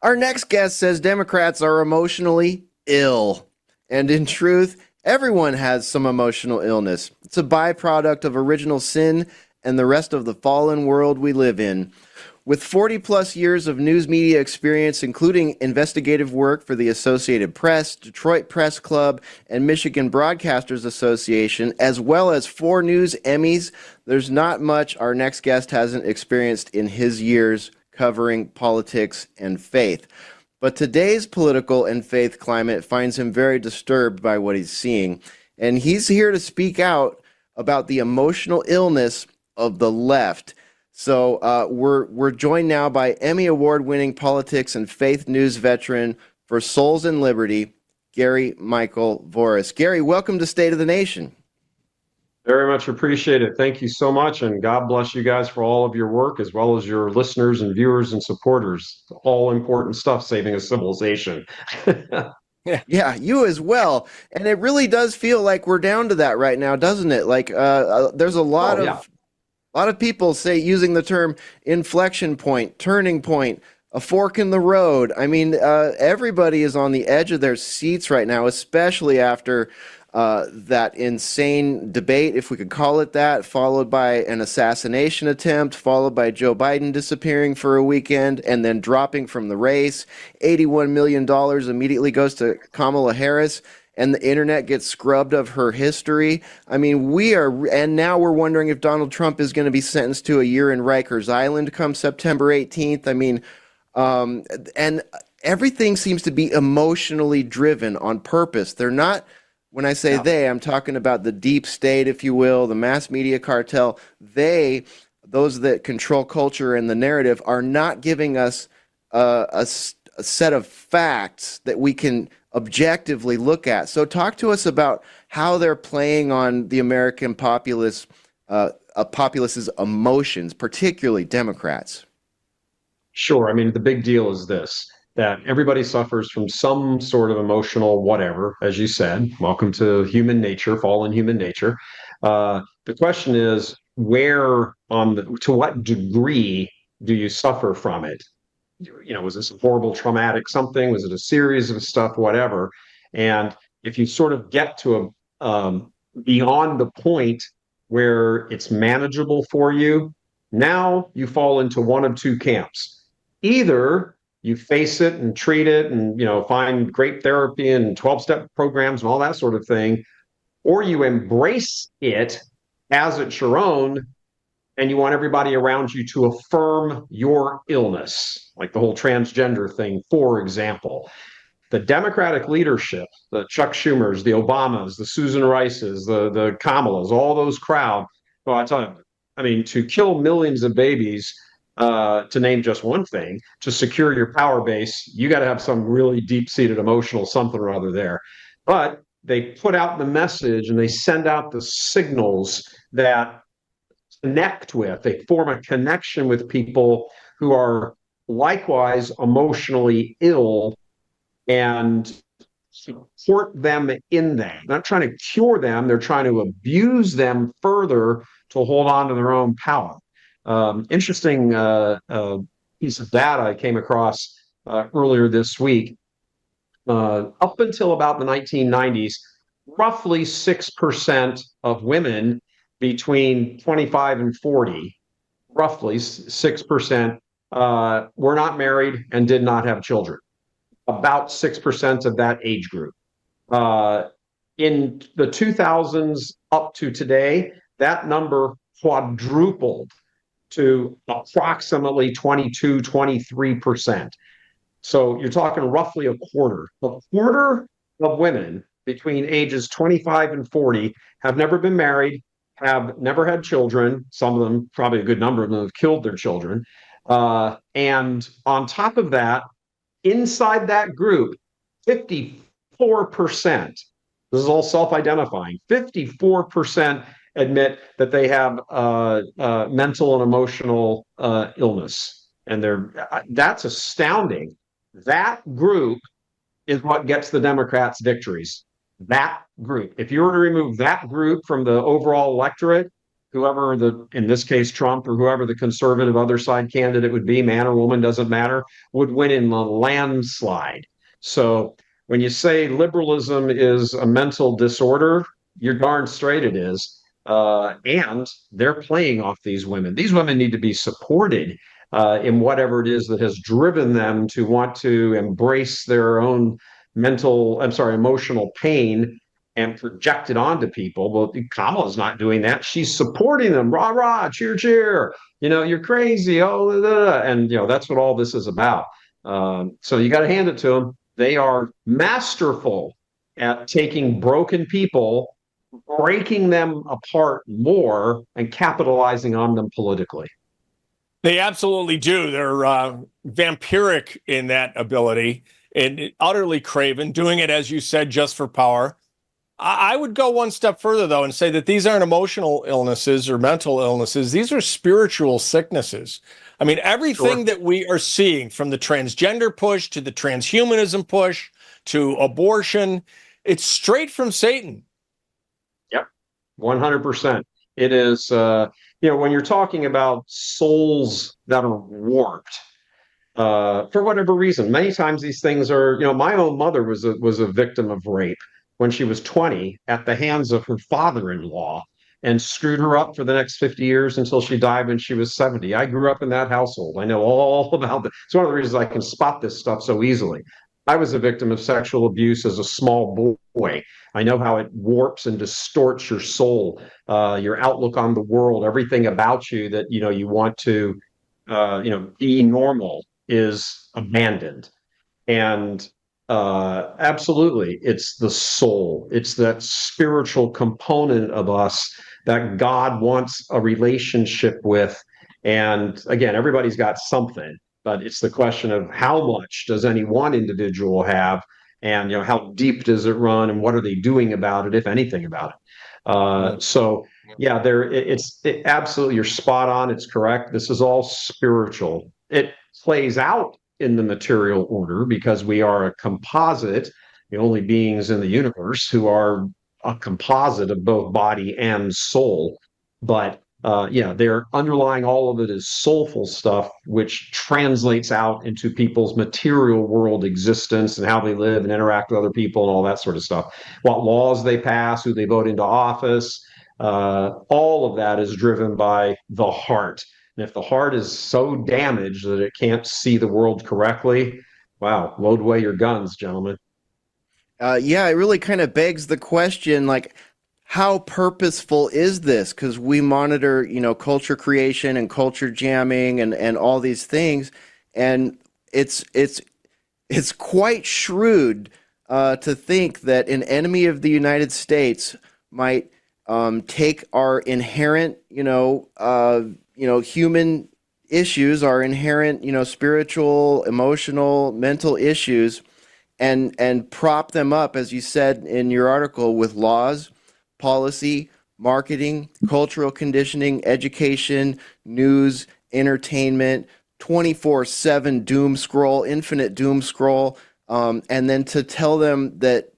Our next guest says Democrats are emotionally ill. And in truth, everyone has some emotional illness. It's a byproduct of original sin and the rest of the fallen world we live in. With 40 plus years of news media experience, including investigative work for the Associated Press, Detroit Press Club, and Michigan Broadcasters Association, as well as 4 News Emmys, there's not much our next guest hasn't experienced in his years covering politics and faith. But today's political and faith climate finds him very disturbed by what he's seeing. And he's here to speak out about the emotional illness of the left. So we're joined now by Emmy Award-winning politics and faith news veteran for Souls and Liberty, Gary Michael Voris. Gary, welcome to State of the Nation. Very much appreciate it. Thank you so much, and God bless you guys for all of your work, as well as your listeners and viewers and supporters. All important stuff, saving a civilization. Yeah, you as well. And it really does feel like we're down to that right now, doesn't it? Like there's a lot of people say using the term inflection point, turning point, a fork in the road. I mean, everybody is on the edge of their seats right now, especially after that insane debate, if we could call it that, followed by an assassination attempt, followed by Joe Biden disappearing for a weekend and then dropping from the race. $81 million immediately goes to Kamala Harris, and the internet gets scrubbed of her history. I mean, and now we're wondering if Donald Trump is going to be sentenced to a year in Rikers Island come September 18th. I mean, and everything seems to be emotionally driven on purpose. They're not. When I say they, I'm talking about the deep state, if you will, the mass media cartel. Those that control culture and the narrative, are not giving us a set of facts that we can objectively look at. So talk to us about how they're playing on the American populace's emotions, particularly Democrats. Sure. I mean, the big deal is this, that everybody suffers from some sort of emotional whatever, as you said. Welcome to human nature, fallen human nature. The question is, to what degree do you suffer from it? Was this a horrible traumatic something? Was it a series of stuff, whatever? And if you sort of get to beyond the point where it's manageable for you, now you fall into one of two camps. Either you face it and treat it and find great therapy and 12-step programs and all that sort of thing, or you embrace it as it's your own, and you want everybody around you to affirm your illness, like the whole transgender thing, for example. The Democratic leadership, the Chuck Schumers, the Obamas, the Susan Rices, the Kamalas, all those crowd, well, I tell you, I mean, to kill millions of babies, to name just one thing, to secure your power base, you got to have some really deep-seated emotional something or other there. But they put out the message and they send out the signals that connect with, they form a connection with people who are likewise emotionally ill and support them in that. Not trying to cure them, they're trying to abuse them further to hold on to their own power. Interesting piece of data I came across earlier this week. Up until about the 1990s, roughly 6% of women between 25 and 40, roughly 6%, were not married and did not have children. About 6% of that age group. In the 2000s up to today, that number quadrupled to approximately 22, 23%. So you're talking roughly a quarter. A quarter of women between ages 25 and 40 have never been married, have never had children. Some of them, probably a good number of them, have killed their children. And on top of that, inside that group, 54%, this is all self-identifying, 54% admit that they have mental and emotional illness. And that's astounding. That group is what gets the Democrats victories. That group. If you were to remove that group from the overall electorate, whoever in this case, Trump or whoever the conservative other side candidate would be, man or woman, doesn't matter, would win in a landslide. So when you say liberalism is a mental disorder, you're darn straight it is. And they're playing off these women. These women need to be supported in whatever it is that has driven them to want to embrace their own emotional pain and project it onto people. Well, Kamala's not doing that. She's supporting them. Rah, rah, cheer, cheer. You're crazy. Oh, blah, blah. And, that's what all this is about. So you got to hand it to them. They are masterful at taking broken people, breaking them apart more, and capitalizing on them politically. They absolutely do. They're vampiric in that ability and utterly craven, doing it, as you said, just for power. I would go one step further, though, and say that these aren't emotional illnesses or mental illnesses. These are spiritual sicknesses. I mean, everything that we are seeing, from the transgender push to the transhumanism push to abortion, it's straight from Satan. Yep, 100%. It is, when you're talking about souls that are warped, for whatever reason, many times these things are, my own mother was a victim of rape when she was 20 at the hands of her father-in-law, and screwed her up for the next 50 years until she died when she was 70. I grew up in that household. I know all about it. It's one of the reasons I can spot this stuff so easily. I was a victim of sexual abuse as a small boy. I know how it warps and distorts your soul, your outlook on the world, everything about you that, you want to, be normal is abandoned. And absolutely, it's the soul. It's that spiritual component of us that God wants a relationship with. And again, everybody's got something, but it's the question of how much does any one individual have, and how deep does it run, and what are they doing about it, if anything, about it. So yeah, it's absolutely, you're spot on. It's correct. This is all spiritual. It plays out in the material order because we are a composite, the only beings in the universe who are a composite of both body and soul. But they're underlying all of it is soulful stuff, which translates out into people's material world existence and how they live and interact with other people and all that sort of stuff. What laws they pass, who they vote into office, all of that is driven by the heart. And if the heart is so damaged that it can't see the world correctly, wow, load away your guns, gentlemen. It really kind of begs the question, like, how purposeful is this? Because we monitor, culture creation and culture jamming and all these things, and it's quite shrewd to think that an enemy of the United States might take our inherent, human issues, our inherent, spiritual, emotional, mental issues, and prop them up, as you said in your article, with laws, policy, marketing, cultural conditioning, education, news, entertainment, 24/7 doom scroll, infinite doom scroll, and then to tell them that,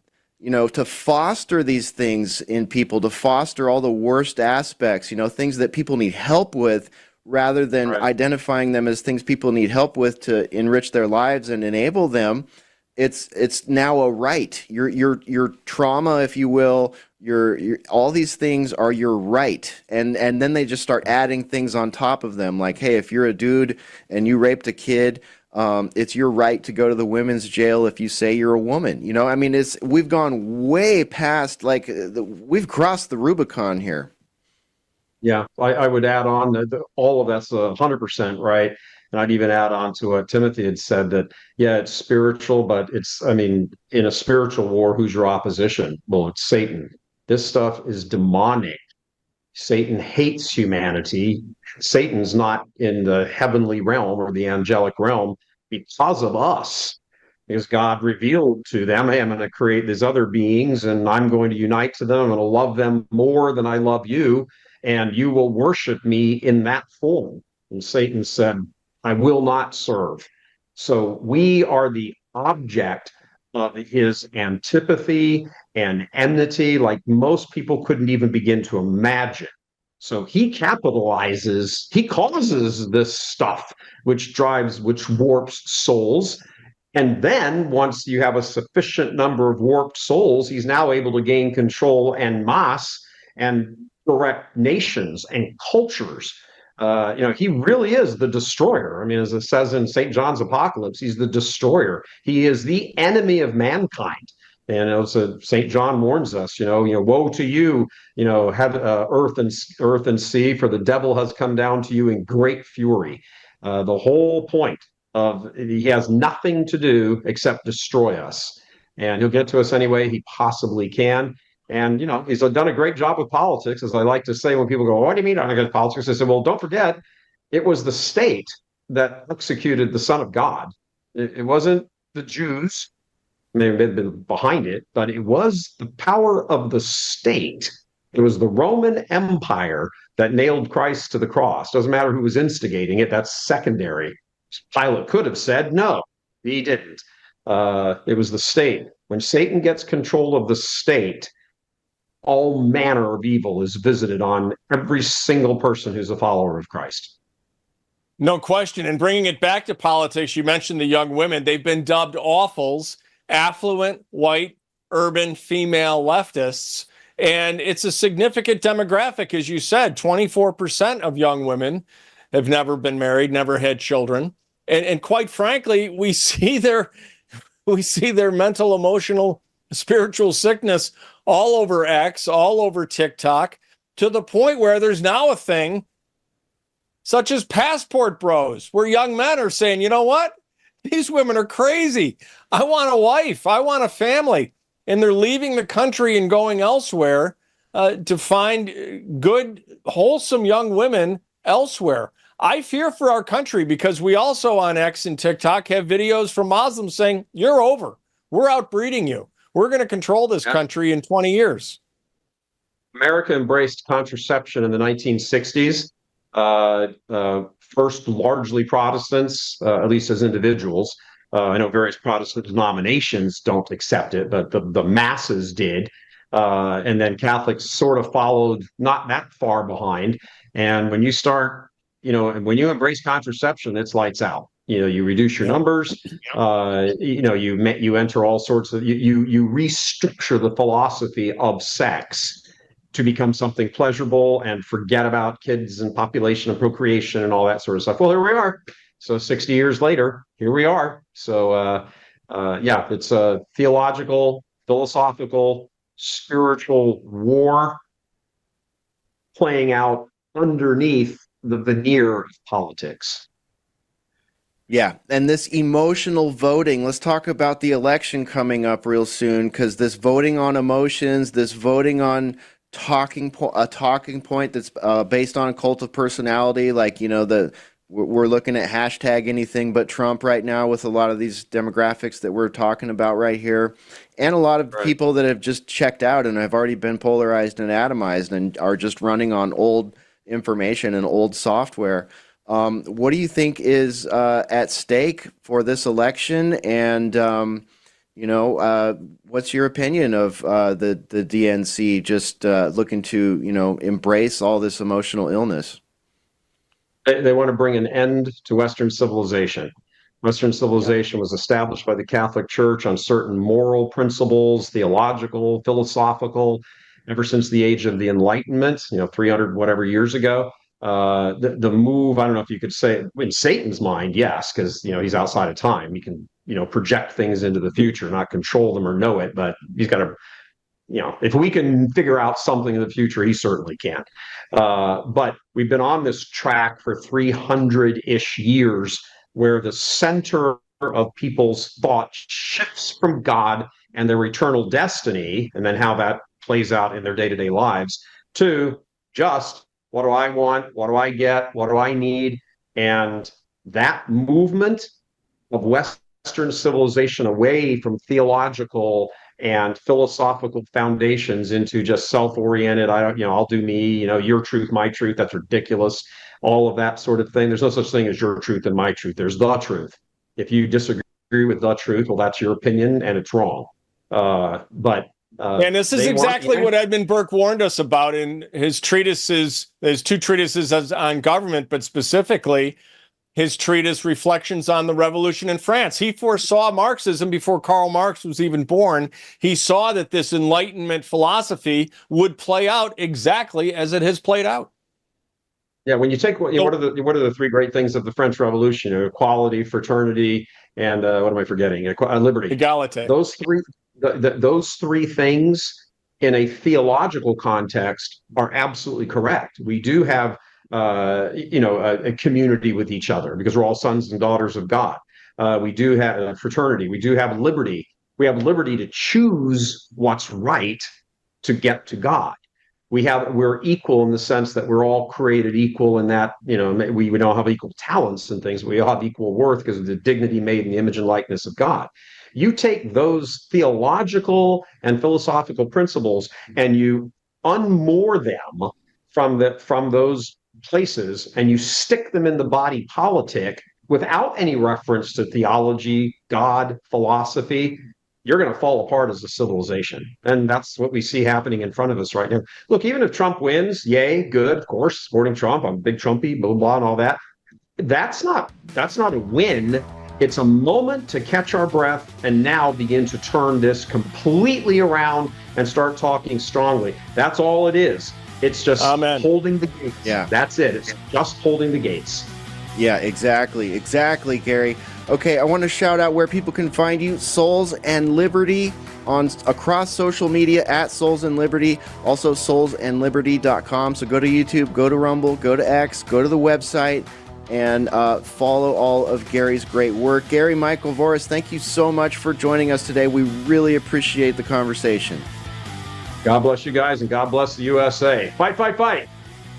to foster these things in people, to foster all the worst aspects, things that people need help with, rather than identifying them as things people need help with to enrich their lives and enable them. It's now a right. Your trauma, if you will, your all these things are your right, and then they just start adding things on top of them, like, hey, if you're a dude and you raped a kid, it's your right to go to the women's jail if you say you're a woman. I mean, we've gone way past, like, we've crossed the Rubicon here. Yeah, I would add on that all of that's 100% right. And I'd even add on to what Timothy had said, that, yeah, it's spiritual, but in a spiritual war, who's your opposition? Well, it's Satan. This stuff is demonic. Satan hates humanity. Satan's not in the heavenly realm or the angelic realm because of us. Because God revealed to them, hey, I'm going to create these other beings and I'm going to unite to them. I'm going to love them more than I love you, and you will worship me in that form. And Satan said, I will not serve. So we are the object of his antipathy and enmity, like most people couldn't even begin to imagine. So he capitalizes, he causes this stuff, which warps souls. And then once you have a sufficient number of warped souls, he's now able to gain control en masse and direct nations and cultures. He really is the destroyer. I mean, as it says in St. John's Apocalypse, he's the destroyer. He is the enemy of mankind. And so St. John warns us, woe to you, earth and sea, for the devil has come down to you in great fury. The whole point of he has nothing to do except destroy us, and he'll get to us any way he possibly can. And he's done a great job with politics, as I like to say when people go, "What do you mean I'm against politics?" I said, "Well, don't forget, it was the state that executed the Son of God. It wasn't the Jews. They have been behind it, but it was the power of the state. It was the Roman Empire that nailed Christ to the cross. Doesn't matter who was instigating it. That's secondary. Pilate could have said no. He didn't. It was the state. When Satan gets control of the state, all manner of evil is visited on every single person who's a follower of Christ." No question. And bringing it back to politics, you mentioned the young women. They've been dubbed awfuls, affluent, white, urban, female leftists. And it's a significant demographic, as you said. 24% of young women have never been married, never had children. And quite frankly, we see their mental, emotional, spiritual sickness all over X, all over TikTok, to the point where there's now a thing such as passport bros, where young men are saying, you know what? These women are crazy. I want a wife. I want a family. And they're leaving the country and going elsewhere to find good, wholesome young women elsewhere. I fear for our country because we also on X and TikTok have videos from Muslims saying, you're over. We're outbreeding you. We're going to control this country in 20 years. America embraced contraception in the 1960s. First, largely Protestants, at least as individuals. I know various Protestant denominations don't accept it, but the masses did. And then Catholics sort of followed, not that far behind. And when you start, when you embrace contraception, it's lights out. You reduce your numbers. You enter all sorts of you restructure the philosophy of sex to become something pleasurable and forget about kids and population and procreation and all that sort of stuff. Well, here we are. So 60 years later, here we are. So it's a theological, philosophical, spiritual war playing out underneath the veneer of politics. Yeah, and this emotional voting, let's talk about the election coming up real soon, because this voting on emotions, this voting on a talking point that's based on a cult of personality, like, we're looking at hashtag anything but Trump right now with a lot of these demographics that we're talking about right here, and a lot of people that have just checked out and have already been polarized and atomized and are just running on old information and old software. What do you think is at stake for this election? And, what's your opinion of the DNC just looking to, embrace all this emotional illness? They want to bring an end to Western civilization. Western civilization was established by the Catholic Church on certain moral principles, theological, philosophical, ever since the age of the Enlightenment, 300 whatever years ago. The move, I don't know if you could say, in Satan's mind, yes, because he's outside of time. He can project things into the future, not control them or know it, but he's got to, if we can figure out something in the future, he certainly can. But we've been on this track for 300-ish years, where the center of people's thought shifts from God and their eternal destiny, and then how that plays out in their day-to-day lives, to just, what do I want? What do I get? What do I need? And that movement of Western civilization away from theological and philosophical foundations into just self-oriented, I'll do me, your truth, my truth, that's ridiculous, all of that sort of thing. There's no such thing as your truth and my truth. There's the truth. If you disagree with the truth, well, that's your opinion and it's wrong. But And this is exactly what Edmund Burke warned us about in his treatises. There's 2 treatises on government, but specifically his treatise Reflections on the Revolution in France. He foresaw Marxism before Karl Marx was even born. He saw that this Enlightenment philosophy would play out exactly as it has played out. Yeah, when you take what are the 3 great things of the French Revolution? Equality, fraternity, and what am I forgetting? Liberty. Egalite. Those 3 things in a theological context are absolutely correct. We do have a community with each other because we're all sons and daughters of God. We do have fraternity. We do have liberty. We have liberty to choose what's right to get to God. We're equal in the sense that we're all created equal, and that we don't have equal talents and things. But we all have equal worth because of the dignity made in the image and likeness of God. You take those theological and philosophical principles and you unmoor them from those places, and you stick them in the body politic without any reference to theology, God, philosophy, you're going to fall apart as a civilization. And that's what we see happening in front of us right now. Look, even if Trump wins, yay, good, of course, supporting Trump, I'm a big Trumpy, blah, blah, and all that. That's not a win. It's a moment to catch our breath and now begin to turn this completely around and start talking strongly. That's all it is. It's just holding the gates. Yeah. That's it. It's just holding the gates. Yeah, exactly. Exactly, Gary. Okay, I want to shout out where people can find you. Souls and Liberty across social media at Souls and Liberty. Also soulsandliberty.com. So go to YouTube, go to Rumble, go to X, go to the website, and follow all of Gary's great work. Gary Michael Voris, thank you so much for joining us today. We really appreciate the conversation. God bless you guys, and God bless the USA. Fight, fight, fight.